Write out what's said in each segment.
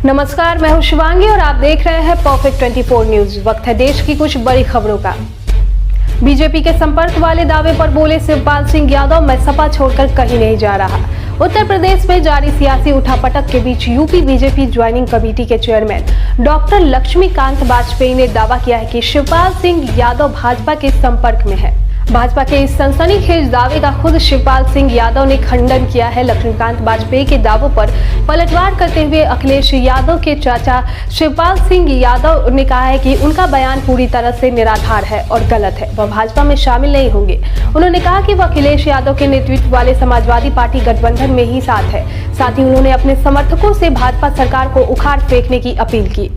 नमस्कार, मैं हूं शिवांगी और आप देख रहे हैं परफेक्ट 24 न्यूज। वक्त है देश की कुछ बड़ी खबरों का। बीजेपी के संपर्क वाले दावे पर बोले शिवपाल सिंह यादव, मैं सपा छोड़कर कहीं नहीं जा रहा। उत्तर प्रदेश में जारी सियासी उठापटक के बीच यूपी बीजेपी ज्वाइनिंग कमेटी के चेयरमैन डॉक्टर लक्ष्मीकांत वाजपेयी ने दावा किया है कि शिवपाल सिंह यादव भाजपा के संपर्क में है। भाजपा के इस सनसनीखेज दावे का खुद शिवपाल सिंह यादव ने खंडन किया है। लक्ष्मीकांत वाजपेयी के दावों पर पलटवार करते हुए अखिलेश यादव के चाचा शिवपाल सिंह यादव ने कहा है कि उनका बयान पूरी तरह से निराधार है और गलत है, वह भाजपा में शामिल नहीं होंगे। उन्होंने कहा कि वह अखिलेश यादव के नेतृत्व वाले समाजवादी पार्टी गठबंधन में ही साथ है। साथ ही उन्होंने अपने समर्थकों से भाजपा सरकार को उखाड़ फेंकने की अपील की।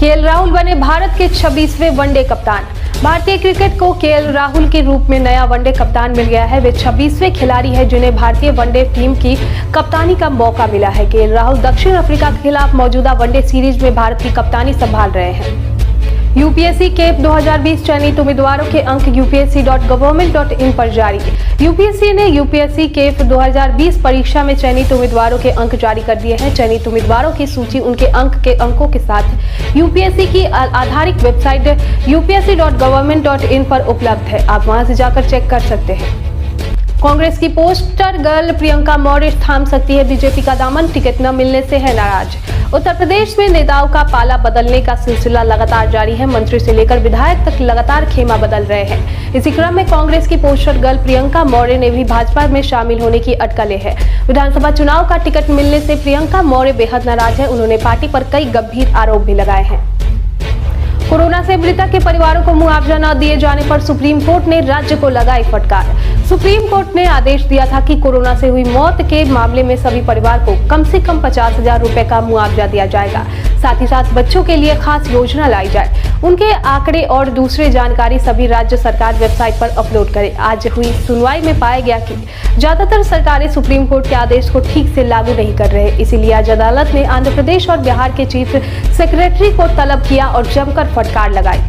केएल राहुल बने भारत के 26वें वनडे कप्तान। भारतीय क्रिकेट को केएल राहुल के रूप में नया वनडे कप्तान मिल गया है। वे 26वें खिलाड़ी हैं जिन्हें भारतीय वनडे टीम की कप्तानी का मौका मिला है। केएल राहुल दक्षिण अफ्रीका के खिलाफ मौजूदा वनडे सीरीज में भारत की कप्तानी संभाल रहे हैं। यूपीएससी केप 2020 चयनित उम्मीदवारों के अंक upsc.government.in पर जारी। यूपीएससी ने यूपीएससी केप 2020 परीक्षा में चयनित उम्मीदवारों के अंक जारी कर दिए हैं। चयनित उम्मीदवारों की सूची उनके अंकों के साथ यूपीएससी की आधारित वेबसाइट upsc.government.in पर उपलब्ध है। आप वहां से जाकर चेक कर सकते हैं। कांग्रेस की पोस्टर गर्ल प्रियंका मौर्य थाम सकती है बीजेपी का दामन, टिकट न मिलने से है नाराज। उत्तर प्रदेश में नेताओं का पाला बदलने का सिलसिला लगातार जारी है। मंत्री से लेकर विधायक तक लगातार खेमा बदल रहे हैं। इसी क्रम में कांग्रेस की पोस्टर गर्ल प्रियंका मौर्य ने भी भाजपा में शामिल होने की अटकलें हैं। विधानसभा चुनाव का टिकट मिलने से प्रियंका मौर्य बेहद नाराज है। उन्होंने पार्टी पर कई गंभीर आरोप भी लगाए हैं। कोरोना से मृतक के परिवारों को मुआवजा न दिए जाने पर सुप्रीम कोर्ट ने राज्य को लगाई फटकार। सुप्रीम कोर्ट ने आदेश दिया था कि कोरोना से हुई मौत के मामले में सभी परिवार को कम से कम 50,000 रुपए का मुआवजा दिया जाएगा। साथ ही साथ बच्चों के लिए खास योजना लाई जाए। उनके आंकड़े और दूसरी जानकारी सभी राज्य सरकार वेबसाइट पर अपलोड करे। आज हुई सुनवाई में पाया गया कि ज्यादातर सरकारें सुप्रीम कोर्ट के आदेश को ठीक से लागू नहीं कर रहे। इसीलिए आज अदालत ने आंध्र प्रदेश और बिहार के चीफ सेक्रेटरी को तलब किया और जमकर फटकार लगाई।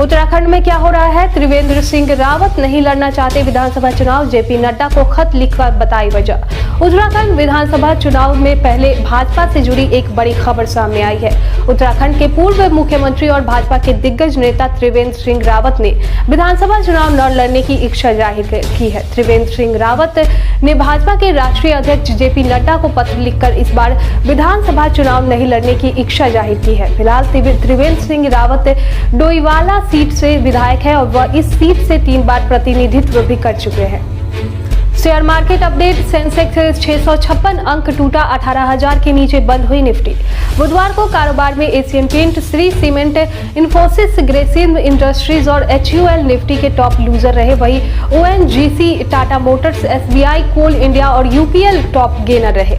उत्तराखंड में क्या हो रहा है? त्रिवेंद्र सिंह रावत नहीं लड़ना चाहते विधानसभा चुनाव, जेपी नड्डा को खत लिखकर बताई वजह। उत्तराखंड विधानसभा चुनाव में पहले भाजपा से जुड़ी एक बड़ी खबर सामने आई है। उत्तराखंड के पूर्व मुख्यमंत्री और भाजपा के दिग्गज नेता त्रिवेंद्र सिंह रावत ने विधानसभा चुनाव न लड़ने की इच्छा जाहिर की है। त्रिवेंद्र सिंह रावत ने भाजपा के राष्ट्रीय अध्यक्ष जेपी नड्डा को पत्र लिखकर इस बार विधानसभा चुनाव नहीं लड़ने की इच्छा जाहिर की है। फिलहाल त्रिवेंद्र सिंह रावत डोईवाला सीट से विधायक है और वह इस सीट से 3 बार प्रतिनिधित्व भी कर चुके हैं। Share market update. सेंसेक्स 656 अंक टूटा, 18,000 के नीचे बंद हुई निफ्टी। बुधवार को कारोबार में Asian paint, Shree cement, Infosys, Grasim industries और HUL निफ्टी के टॉप लूजर रहे। वहीं ONGC, Tata motors, SBI, coal India और UPL टॉप गेनर रहे।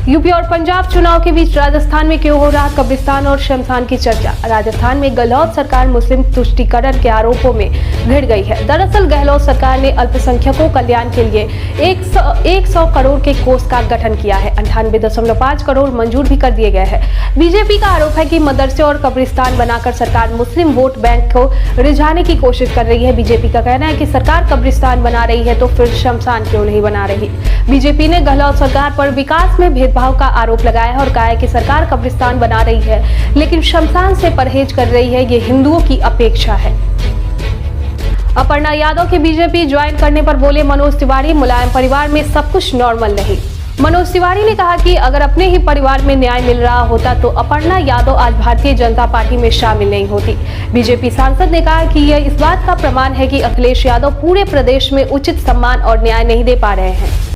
यूपी और पंजाब चुनाव के बीच राजस्थान में क्यों हो रहा कब्रिस्तान और शमशान की चर्चा। राजस्थान में गहलोत सरकार मुस्लिम तुष्टीकरण के आरोपों में घिर गई है। दरअसल गहलोत सरकार ने अल्पसंख्यकों कल्याण के लिए 100 करोड़ के कोष का गठन किया है। 98.5 करोड़ मंजूर भी कर दिए गए हैं। बीजेपी का आरोप है कि मदरसे और कब्रिस्तान बनाकर सरकार मुस्लिम वोट बैंक को रिझाने की कोशिश कर रही है। बीजेपी का कहना है कि सरकार कब्रिस्तान बना रही है तो फिर शमशान क्यों नहीं बना रही। बीजेपी ने गहलोत सरकार पर विकास में भेदभाव का आरोप लगाया है और कहा है कि सरकार कब्रिस्तान बना रही है लेकिन शमशान से परहेज कर रही है, ये हिंदुओं की अपेक्षा है। अपर्णा यादव के बीजेपी ज्वाइन करने पर बोले मनोज तिवारी, मुलायम परिवार में सब कुछ नॉर्मल नहीं। मनोज तिवारी ने कहा कि अगर अपने ही परिवार में न्याय मिल रहा होता तो अपर्णा यादव आज भारतीय जनता पार्टी में शामिल नहीं होती। बीजेपी सांसद ने कहा कि यह इस बात का प्रमाण है कि अखिलेश यादव पूरे प्रदेश में उचित सम्मान और न्याय नहीं दे पा रहे हैं।